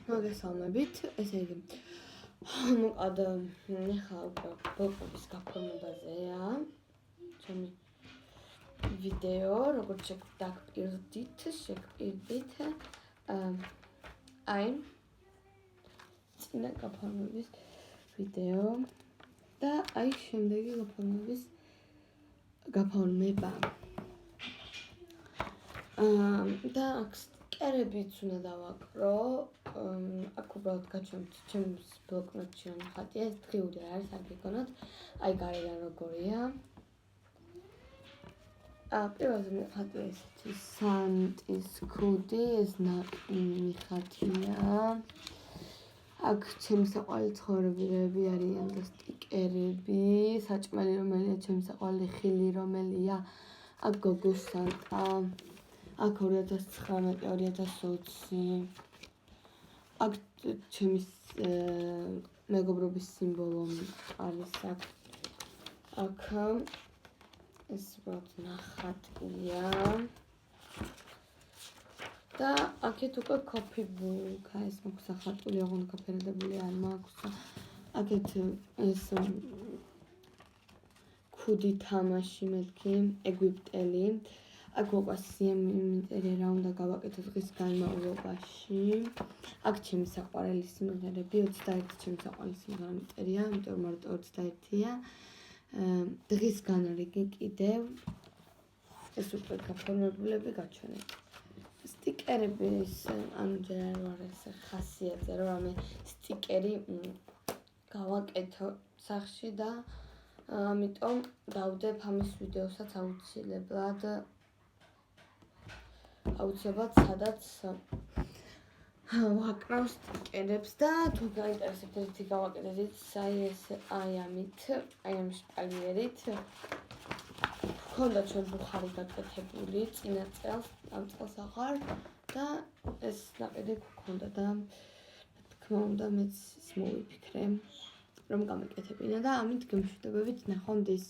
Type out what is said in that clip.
მოგესალმებით, ესე იგი, მოკლედ ახლა უკვე ბლოკების გაფორმებაზეა ჩემი ვიდეო, როგორც შეგპირდით, აი წინა გაფორმების ვიდეო და აი შემდეგი გაფორმება. და აქ სტიკერებიც უნდა დავაკრო, აქ უბრალოდ გაჩვენებთ ჩემს ბლოკნოტში რა ხატია, ეს დღიური არ არის, არ გიგონოთ, აი გარედან როგორია. პირველად ხატია ესეთი სანტის ქუდი, ეს ნაყინი ხატია. აქ ჩემი საყვარელი ცხოვრებები არიან და სტიკერები, საჭმელი რომელია, ჩემი საყვარელი ხილი რომელია, აქ გოგოს სანტა. აქ 2019-2020. აქ ჩემი მეგობრობის სიმბოლო არის აქ. ეს უბრალოდ ნახატია. და აქეთ უკვე copybook-ა ეს მაქვს ახატული, ოღონდ გაფერადებული არ მაქვს. აქეთ ეს ქუდი თამაში მეთქი, ეგვიპტელი. აქ უყვასია მინტერია რა უნდა გავაკეთო დღის განმავლობაში. აქ ჩემი საყვარელი სიმღერები, 21 ჩემი საყვარელი სიმღერა მინტერია, იმიტომ მარტო 21-ია. დღის განრიგი კიდევ. ეს უკვე გაფორმებულები გაჩვენეთ. სტიკერები ანუ ჯერ არ ვარ ეს ხასიათზე, რომ რამე სტიკერი გავაკეთო სახში და ამიტომ დავდებ ამის ვიდეოსაც აუცილებლად სადაც ვაკრავ სტიკერებს და თუ გაინტერესებთ ერთი გავაკეთეთ აი ამით, აი ამ შპალიერით. ჰქონდა ჩვენ ბუხარი გაკეთებული წინა წელს, ამ წელს აღარ და ეს ნაყიდი გქონდა და თქმა უნდა მეც ის მოვიფიქრე რომ გამეკეთებინა და ამით გემშვიდობებით ნახვამდის.